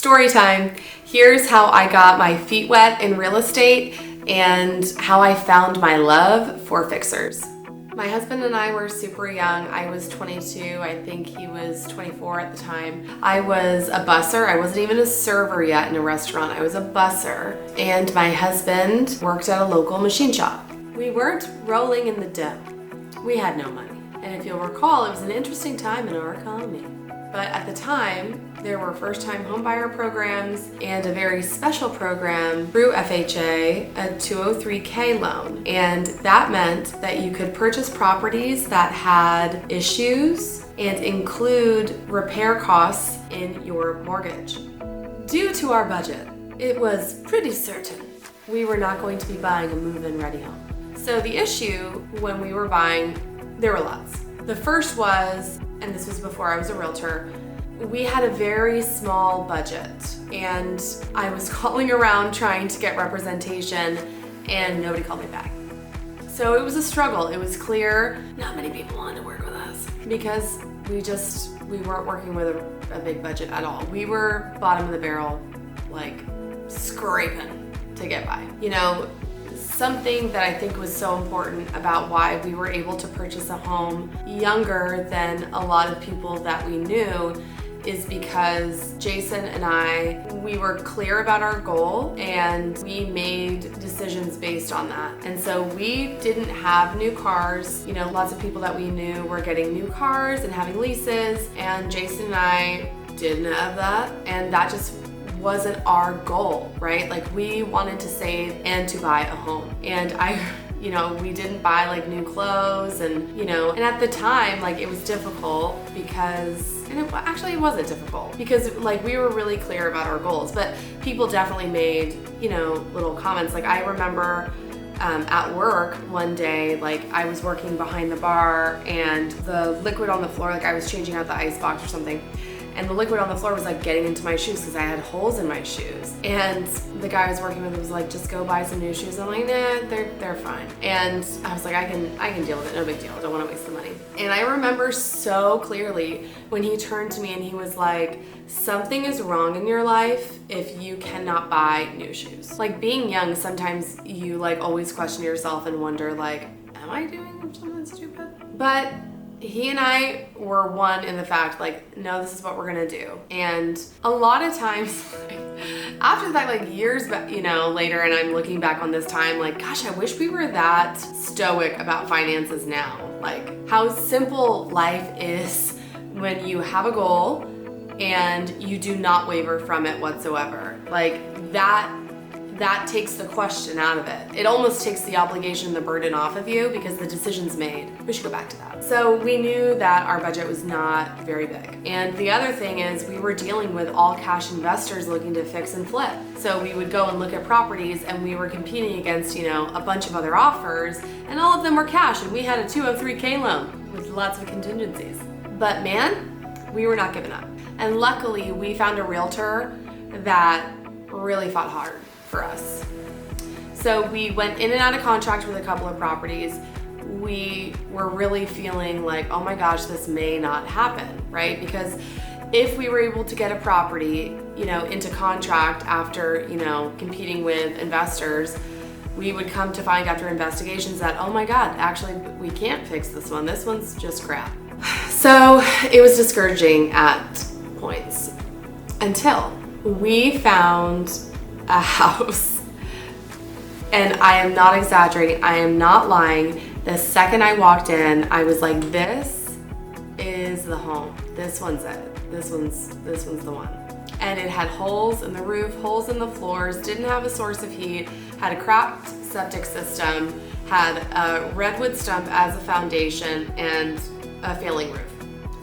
Story time. Here's how I got my feet wet in real estate and how I found my love for fixers. My husband and I were super young. I was 22. I think he was 24 at the time. I was a busser. I wasn't even a server yet in a restaurant. I was a busser. And my husband worked at a local machine shop. We weren't rolling in the dough. We had no money. And if you'll recall, it was an interesting time in our economy. But at the time, there were first-time homebuyer programs and a very special program through FHA, a 203K loan. And that meant that you could purchase properties that had issues and include repair costs in your mortgage. Due to our budget, it was pretty certain we were not going to be buying a move-in ready home. So the issue when we were buying, there were lots. The first was, and this was before I was a realtor, we had a very small budget and I was calling around trying to get representation and nobody called me back. So it was a struggle. It was clear not many people wanted to work with us because we weren't working with a big budget at all. We were bottom of the barrel, like scraping to get by. You know, something that I think was so important about why we were able to purchase a home younger than a lot of people that we knew is because Jason and I, we were clear about our goal and we made decisions based on that. And so we didn't have new cars. You know, lots of people that we knew were getting new cars and having leases, and Jason and I didn't have that, and that just wasn't our goal, right? Like, we wanted to save and to buy a home. And we didn't buy like new clothes and at the time, like, it was difficult because, and it wasn't difficult because like we were really clear about our goals, but people definitely made, little comments. Like, I remember at work one day, like, I was working behind the bar and the liquid on the floor, like I was changing out the ice box or something, and the liquid on the floor was like getting into my shoes because I had holes in my shoes. And the guy I was working with was like, just go buy some new shoes. I'm like, nah, they're fine. And I was like, I can deal with it, no big deal. I don't want to waste the money. And I remember so clearly when he turned to me and he was like, something is wrong in your life if you cannot buy new shoes. Like, being young, sometimes you like always question yourself and wonder like, am I doing something stupid? But he and I were one in the fact, like, no, this is what we're gonna do. And a lot of times, after that, like years later, and I'm looking back on this time, like, gosh, I wish we were that stoic about finances now. Like, how simple life is when you have a goal and you do not waver from it whatsoever. Like, that takes the question out of it. It almost takes the obligation, the burden off of you because the decision's made. We should go back to that. So we knew that our budget was not very big. And the other thing is we were dealing with all cash investors looking to fix and flip. So we would go and look at properties and we were competing against, a bunch of other offers, and all of them were cash, and we had a 203K loan with lots of contingencies. But man, we were not giving up. And luckily we found a realtor that really fought hard for us. So we went in and out of contract with a couple of properties. We were really feeling like, oh my gosh, this may not happen, right? Because if we were able to get a property, into contract after, competing with investors, we would come to find after investigations that, oh my God, actually we can't fix this one. This one's just crap. So it was discouraging at points until we found a house. And I am not exaggerating, I am not lying. The second I walked in, I was like, this is the home. This one's it. This one's the one. And it had holes in the roof, holes in the floors, didn't have a source of heat, had a cracked septic system, had a redwood stump as a foundation, and a failing roof.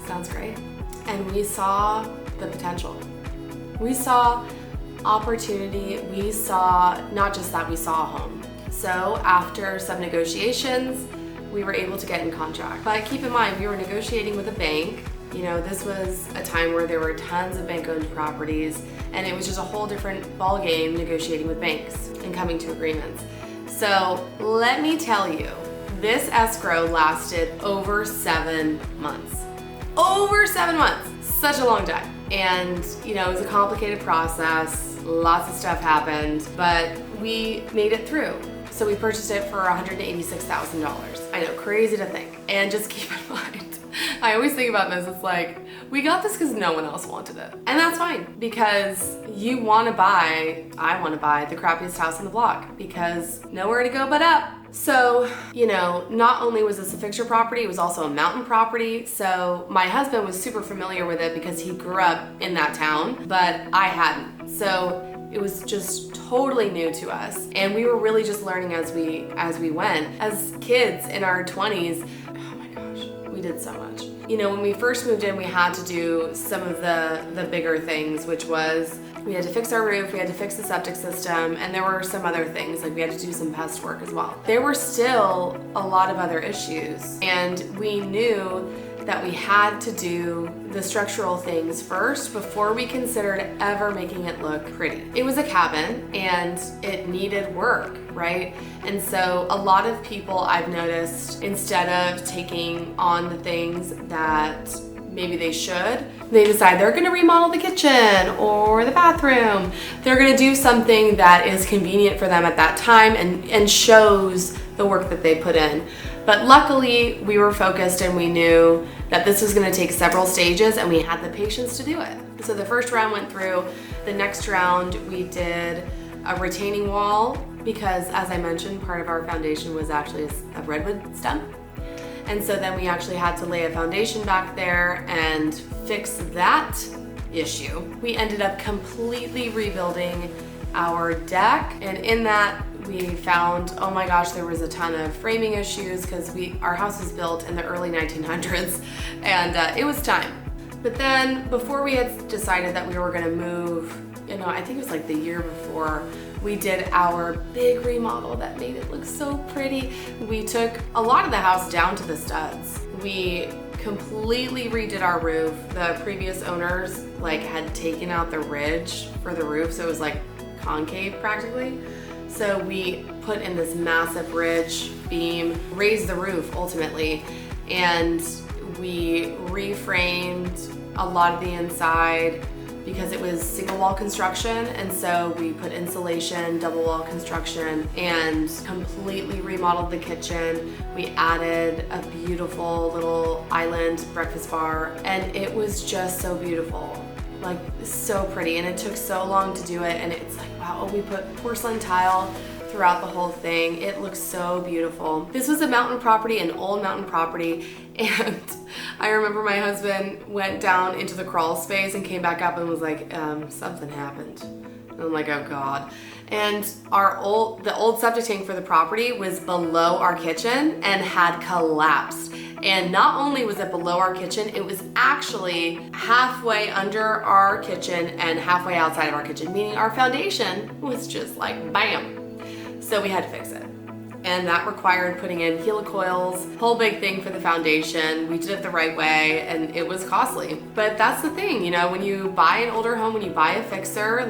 Sounds great. And we saw the potential. We saw opportunity. We saw not just that, we saw a home. So after some negotiations, we were able to get in contract. But keep in mind, we were negotiating with a bank. This was a time where there were tons of bank-owned properties, and it was just a whole different ball game negotiating with banks and coming to agreements. So let me tell you, this escrow lasted over 7 months. Over 7 months, such a long time. And, you know, it was a complicated process. Lots of stuff happened, but we made it through. So we purchased it for $186,000. I know, crazy to think. And just keep in mind, I always think about this, it's like, we got this because no one else wanted it. And that's fine, because I want to buy the crappiest house on the block, because nowhere to go but up. So, you know, not only was this a fixture property, it was also a mountain property. So my husband was super familiar with it because he grew up in that town, but I hadn't. So it was just totally new to us. And we were really just learning as we went. As kids in our 20s, oh my gosh, we did so much. You know, when we first moved in, we had to do some of the bigger things, which was we had to fix our roof, we had to fix the septic system, and there were some other things, like we had to do some pest work as well. There were still a lot of other issues, and we knew that we had to do the structural things first before we considered ever making it look pretty. It was a cabin and it needed work, right? And so a lot of people I've noticed, instead of taking on the things that maybe they should, they decide they're gonna remodel the kitchen or the bathroom. They're gonna do something that is convenient for them at that time and shows the work that they put in. But luckily, we were focused and we knew that this was gonna take several stages and we had the patience to do it. So the first round went through. The next round, we did a retaining wall because, as I mentioned, part of our foundation was actually a redwood stump. And so then we actually had to lay a foundation back there and fix that issue. We ended up completely rebuilding our deck, and in that we found, oh my gosh, there was a ton of framing issues because our house was built in the early 1900s and it was time. But then before we had decided that we were gonna move, you know, I think it was like the year before, we did our big remodel that made it look so pretty. We took a lot of the house down to the studs. We completely redid our roof. The previous owners had taken out the ridge for the roof, so it was like concave practically. So we put in this massive ridge beam, raised the roof ultimately, and we reframed a lot of the inside because it was single wall construction, and so we put insulation, double wall construction, and completely remodeled the kitchen. We added a beautiful little island breakfast bar, and it was just so beautiful. Like, so pretty, and it took so long to do it, and it's like, wow, we put porcelain tile throughout the whole thing. It looks so beautiful. This was a mountain property, an old mountain property, and I remember my husband went down into the crawl space and came back up and was like, something happened. And I'm like, oh God. And the old septic tank for the property was below our kitchen and had collapsed. And not only was it below our kitchen, it was actually halfway under our kitchen and halfway outside of our kitchen, meaning our foundation was just like bam. So we had to fix it. And that required putting in helicoils, whole big thing for the foundation. We did it the right way, and it was costly. But that's the thing, you know, when you buy an older home, when you buy a fixer,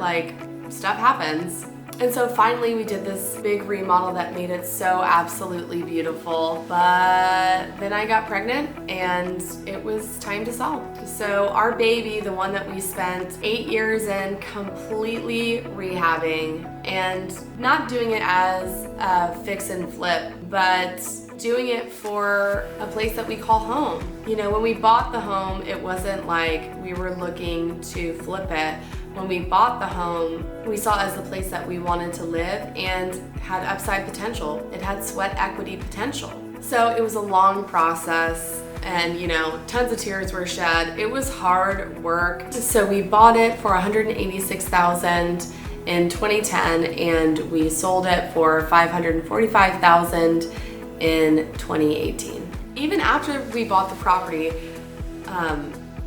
stuff happens. And so finally we did this big remodel that made it so absolutely beautiful. But then I got pregnant and it was time to sell. So our baby, the one that we spent 8 years in completely rehabbing and not doing it as a fix and flip, but doing it for a place that we call home. You know, when we bought the home, it wasn't like we were looking to flip it. When we bought the home, we saw it as the place that we wanted to live and had upside potential. It had sweat equity potential. So it was a long process and, you know, tons of tears were shed. It was hard work. So we bought it for $186,000 in 2010 and we sold it for $545,000 in 2018. Even after we bought the property,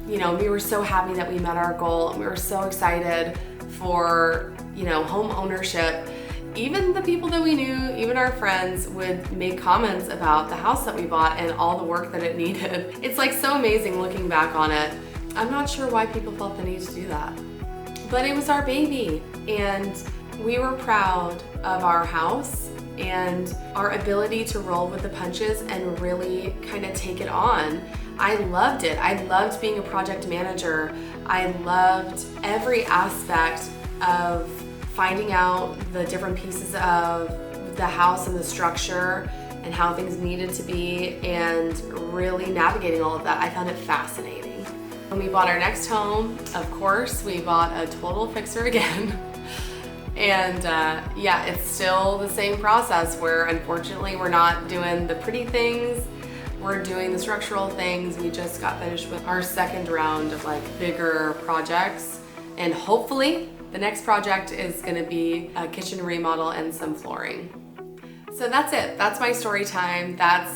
you know, we were so happy that we met our goal and we were so excited for, you know, home ownership. Even the people that we knew, even our friends, would make comments about the house that we bought and all the work that it needed. It's like so amazing looking back on it. I'm not sure why people felt the need to do that, but it was our baby and we were proud of our house and our ability to roll with the punches and really kind of take it on. I loved it. I loved being a project manager. I loved every aspect of finding out the different pieces of the house and the structure and how things needed to be and really navigating all of that. I found it fascinating. When we bought our next home, of course, we bought a total fixer again. And yeah, it's still the same process where unfortunately we're not doing the pretty things, we're doing the structural things. We just got finished with our second round of like bigger projects, and hopefully the next project is gonna be a kitchen remodel and some flooring. So that's it, that's my story time. That's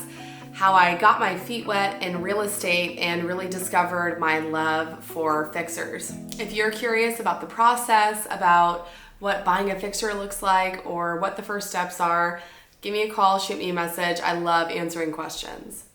how I got my feet wet in real estate and really discovered my love for fixers. If you're curious about the process, about what buying a fixer looks like or what the first steps are, give me a call, shoot me a message. I love answering questions.